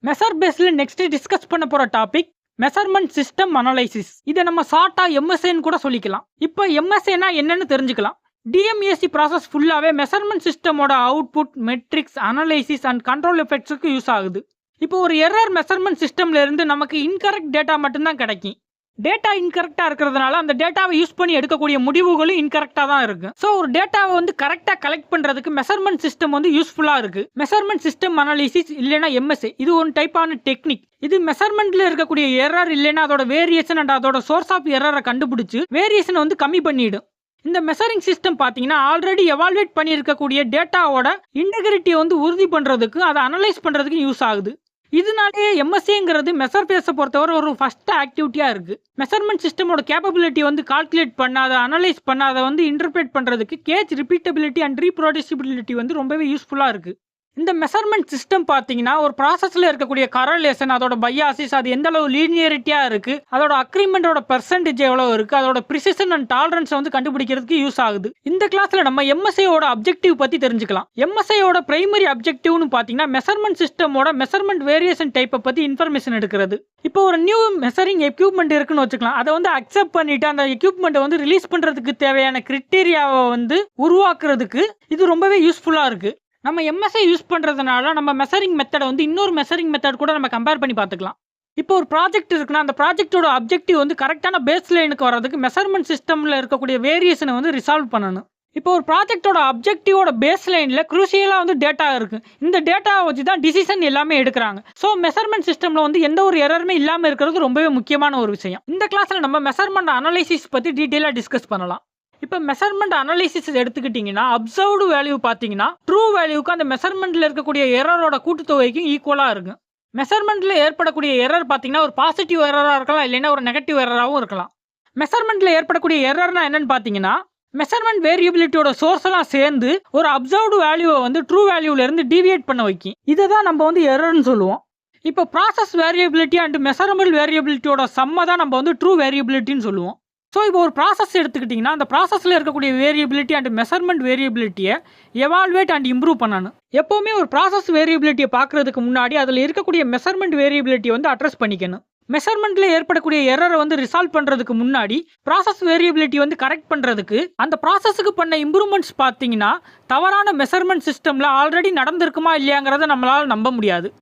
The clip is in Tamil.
மெஷர் பேஸ்ல நெக்ஸ்ட் டிஸ்கஸ் பண்ண போற டாபிக் மெஷர்மெண்ட் சிஸ்டம் அனலைசிஸ். இதை நம்ம ஷார்ட்டா எம்எஸ்ஏன்னு கூட சொல்லிக்கலாம். இப்போ எம்எஸ்ஏனா என்னன்னு தெரிஞ்சுக்கலாம். டிஎம்ஏசி ப்ராசஸ் ஃபுல்லாவே மெஷர்மெண்ட் சிஸ்டமோட output, metrics, analysis and control எஃபெக்ட்ஸுக்கு யூஸ் ஆகுது. இப்போ ஒரு எரர் மெஷர்மெண்ட் சிஸ்டம்ல இருந்து நமக்கு இன்கரெக்ட் டேட்டா மட்டும்தான் கிடைக்கும். டேட்டா இன்கரெக்டா இருக்கிறதுனால அந்த டேட்டாவை யூஸ் பண்ணி எடுக்கக்கூடிய முடிவுகளும் இன்கரெக்டா தான் இருக்கு. ஸோ ஒரு டேட்டாவை வந்து கரெக்டா கலெக்ட் பண்றதுக்கு மெஷர்மெண்ட் சிஸ்டம் வந்து யூஸ்ஃபுல்லா இருக்கு. மெஷர்மெண்ட் சிஸ்டம் அனாலிசிஸ் இல்லைன்னா எம்எஸ்ஏ, இது ஒரு டைப்பான டெக்னிக். இது மெஷர்மெண்ட்ல இருக்கக்கூடிய எரர் இல்லைன்னா அதோட வேரியேஷன் அண்ட் அதோட சோர்ஸ் ஆஃப் எரரை கண்டுபிடிச்சு வேரியேஷனை வந்து கம்மி பண்ணிடும். இந்த மெஷரிங் சிஸ்டம் பார்த்தீங்கன்னா ஆல்ரெடி எவால்வேட் பண்ணியிருக்கக்கூடிய டேட்டாவோட இன்டெகிரிட்டியை வந்து உறுதி பண்ணுறதுக்கு, அதை அனலைஸ் பண்ணுறதுக்கு யூஸ் ஆகுது. இதனாலேயே எம்எஸ்ஏங்கிறது மெஷர் பேஸை பொறுத்தவரை ஒரு ஃபர்ஸ்ட் ஆக்டிவிட்டியாக இருக்குது. மெஷர்மெண்ட் சிஸ்டமோட கேப்பபிலிட்டி வந்து கால்குலேட் பண்ணாத, அனலைஸ் பண்ணாத வந்து இன்டர்பிரேட் பண்ணுறதுக்கு கேஜ் ரிப்பீட்டபிலிட்டி அண்ட் ரீப்ரொடியூசிபிலிட்டி வந்து ரொம்பவே யூஸ்ஃபுல்லாக இருக்குது. இந்த மெஷர்மெண்ட் சிஸ்டம் பார்த்தீங்கன்னா ஒரு ப்ராசஸில் இருக்கக்கூடிய கரலேஷன், அதோட பையாசிஸ், அது எந்த அளவு லீனியரிட்டியாக இருக்குது, அதோட அக்ரிமெண்டோட பெர்சன்டேஜ் எவ்வளோ இருக்குது, அதோட ப்ரிசிஷன் அண்ட் டாலரன்ஸை வந்து கண்டுபிடிக்கிறதுக்கு யூஸ் ஆகுது. இந்த கிளாஸில் நம்ம எம்எஸ்ஏயோட அப்ஜெக்டிவ் பற்றி தெரிஞ்சுக்கலாம். எம்எஸ்ஏயோட பிரைமரி அப்ஜெக்டிவ்னு பார்த்தீங்கன்னா மெஷர்மெண்ட் சிஸ்டமோட மெஷர்மெண்ட் வேரியேஷன் டைப்பை பற்றி இன்ஃபர்மேஷன் எடுக்கிறது. இப்போ ஒரு நியூ மெஷரிங் எக்யூப்மெண்ட் இருக்குன்னு வச்சுக்கலாம். அதை வந்து அக்செப்ட் பண்ணிட்டு அந்த எக்யூப்மெண்ட்டை வந்து ரிலீஸ் பண்ணுறதுக்கு தேவையான கிரிட்டீரியாவை வந்து உருவாக்குறதுக்கு இது ரொம்பவே யூஸ்ஃபுல்லாக இருக்குது. நம்ம எம்எஸ்ஏ யூஸ் பண்ணுறதுனால நம்ம மெஷரிங் மெத்தடை வந்து இன்னொரு மெஷரிங் மெத்தட் கூட நம்ம கம்பேர் பண்ணி பார்த்துக்கலாம். இப்போ ஒரு ப்ராஜெக்ட் இருக்குன்னா அந்த ப்ராஜெக்டோட அப்ஜெக்டிவ் வந்து கரெக்டான பேஸ் லைனுக்கு வரதுக்கு மெஷர்மெண்ட் சிஸ்டமில் இருக்கக்கூடிய வேரியேஷனை வந்து ரிசால்வ் பண்ணணும். இப்போ ஒரு ப்ராஜெக்டோட அப்ஜெக்டிவோட பேஸ் லைனில் குரூசியலாக வந்து டேட்டா இருக்குது. இந்த டேட்டாவை வச்சு தான் டிசிஷன் எல்லாமே எடுக்கிறாங்க. ஸோ மெஷர்மெண்ட் சிஸ்டமில் வந்து எந்த ஒரு எரருமே இல்லாமல் இருக்கிறது ரொம்பவே முக்கியமான ஒரு விஷயம். இந்த கிளாஸில் நம்ம மெஷர்மெண்ட் அனாலிசிஸ் பற்றி டீட்டெயிலாக டிஸ்கஸ் பண்ணலாம். இப்போ மெஷர்மெண்ட் அனாலிசிஸ் எடுத்துக்கிட்டிங்கன்னா அப்சர்வ்டு வேல்யூ பார்த்தீங்கன்னா ட்ரூ வேல்யூக்கு அந்த மெஷர்மெண்ட்டில் இருக்கக்கூடிய எரரோட கூட்டுத்தொகைக்கும் ஈக்குவலாக இருக்கும். மெஷர்மெண்ட்டில் ஏற்படக்கூடிய எரர் பார்த்தீங்கன்னா ஒரு பாசிட்டிவ் எரராக இருக்கலாம், இல்லைன்னா ஒரு நெகட்டிவ் எரராகவும் இருக்கலாம். மெஷர்மெண்ட்டில் ஏற்படக்கூடிய எரர்னா என்னன்னு பார்த்தீங்கன்னா மெஷர்மெண்ட் வேரியபிலிட்டியோட சோர்ஸ் எல்லாம் சேர்ந்து ஒரு அப்சர்வ்டு வேல்யூவை வந்து ட்ரூ வேல்யூலேருந்து டீவியேட் பண்ண வைக்கும். இதை தான் நம்ம வந்து எரர்னு சொல்லுவோம். இப்போ ப்ராசஸ் வேரியபிலிட்டி அண்ட் மெஷரபிள் வேரியபிலிட்டியோட சம்மை தான் நம்ம வந்து ட்ரூ வேரியபிலிட்டின்னு சொல்லுவோம். ஸோ இப்போ ஒரு ப்ராசஸ் எடுத்துக்கிட்டிங்கன்னா அந்த ப்ராசஸில் இருக்கக்கூடிய வேரியபிலிட்டி அண்ட் மெஷர்மெண்ட் வேரியபிலிட்டியை எவால்வேட் அண்ட் இம்ப்ரூவ் பண்ணணும். எப்போவுமே ஒரு ப்ராசஸ் வேரியபிலிட்டியை பார்க்குறதுக்கு முன்னாடி அதில் இருக்கக்கூடிய மெஷர்மெண்ட் வேரியபிலிட்டியை வந்து அட்ரஸ் பண்ணிக்கணும். மெஷர்மெண்ட்டில் ஏற்படக்கூடிய எரரை வந்து ரிசால்வ் பண்ணுறதுக்கு முன்னாடி ப்ராசஸ் வேரியபிலிட்டி வந்து கரெக்ட் பண்ணுறதுக்கு அந்த ப்ராசஸுக்கு பண்ண இம்ப்ரூவ்மெண்ட்ஸ் பார்த்தீங்கன்னா தவறான மெஷர்மெண்ட் சிஸ்டமில் ஆல்ரெடி நடந்திருக்குமா இல்லையாங்கிறத நம்மளால் நம்ப முடியாது.